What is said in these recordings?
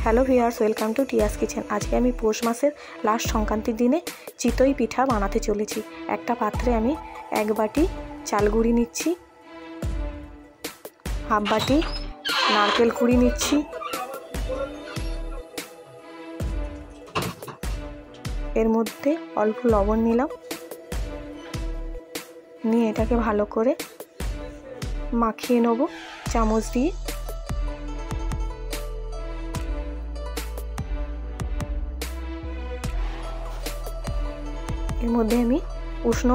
Hello viewers, welcome to টিয়াস kitchen. আজকে আমি পৌষ মাসের লাস্ট সংক্রান্তির দিনে চিতই পিঠা বানাতে চলেছি। একটা পাত্রে আমি 1 বাটি চাল গুঁড়ি নিচ্ছি, হাফ বাটি নারকেল কুড়ি নিচ্ছি, এর মধ্যে অল্প লবণ নিলাম, নিয়ে এটাকে ভালো করে মাখিয়ে নেব চামচ দিয়ে। এর মধ্যে আমি উষ্ণ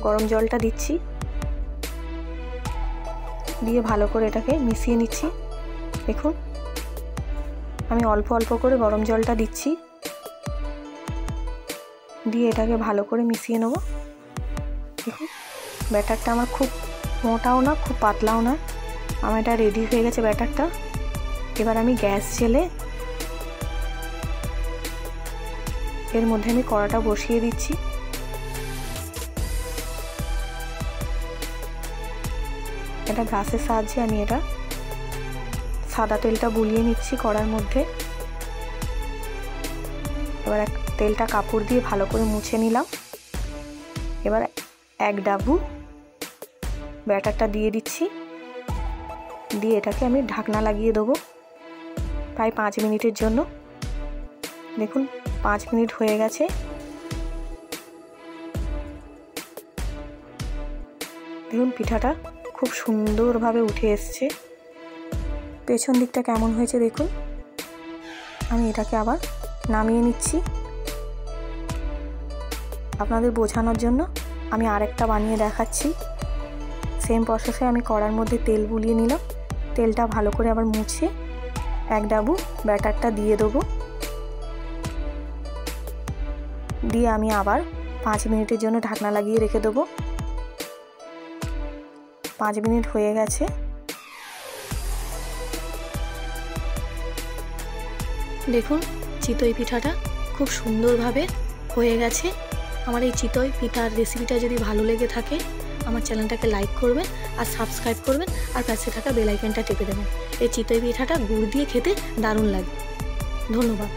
গরম জলটা দিচ্ছি, দিয়ে ভালো করে এটাকে মিশিয়ে নিচ্ছি। দেখুন আমি অল্প অল্প করে গরম জলটা দিচ্ছি, দিয়ে এটাকে ভালো করে মিশিয়ে নেব। দেখুন ব্যাটারটা আমার খুব মোটাও না খুব পাতলাও না, আমার এটা রেডি হয়ে গেছে ব্যাটারটা। এবার আমি গ্যাস জ্বেলে এর মধ্যে আমি কড়াটা বসিয়ে দিচ্ছি। এটা গ্যাসের সাহায্যে আমি এটা সাদা তেলটা বুলিয়ে নিচ্ছি কড়ার মধ্যে। এবার তেলটা কাপড় দিয়ে ভালো করে মুছে নিলাম। এবার 1 ডাবু ব্যাটারটা দিয়ে দিচ্ছি, দিয়ে এটাকে আমি ঢাকনা লাগিয়ে দেবো প্রায় 5 মিনিটের জন্য। দেখুন 5 মিনিট হয়ে গেছে। দেখুন পিঠাটা খুব সুন্দরভাবে উঠে এসছে। পেছন দিকটা কেমন হয়েছে দেখুন। আমি এটাকে আবার নামিয়ে নিচ্ছি। আপনাদের বোঝানোর জন্য আমি আরেকটা বানিয়ে দেখাচ্ছি। সেম প্রসেসে আমি কড়ার মধ্যে তেল বুলিয়ে নিলাম, তেলটা ভালো করে আবার মুছে 1 ডাবু ব্যাটারটা দিয়ে দেবো, দিয়ে আমি আবার 5 মিনিটের জন্য ঢাকনা লাগিয়ে রেখে দেবো। 5 মিনিট হয়ে গেছে। দেখুন চিতই পিঠাটা খুব সুন্দরভাবে হয়ে গেছে। আমার এই চিতই পিঠার রেসিপিটা যদি ভালো লেগে থাকে আমার চ্যানেলটাকে লাইক করবেন আর সাবস্ক্রাইব করবেন, আর পাশে থাকা বেল আইকনটা টেপে দেবেন। এই চিতই পিঠাটা গুড় দিয়ে খেতে দারুণ লাগে। ধন্যবাদ।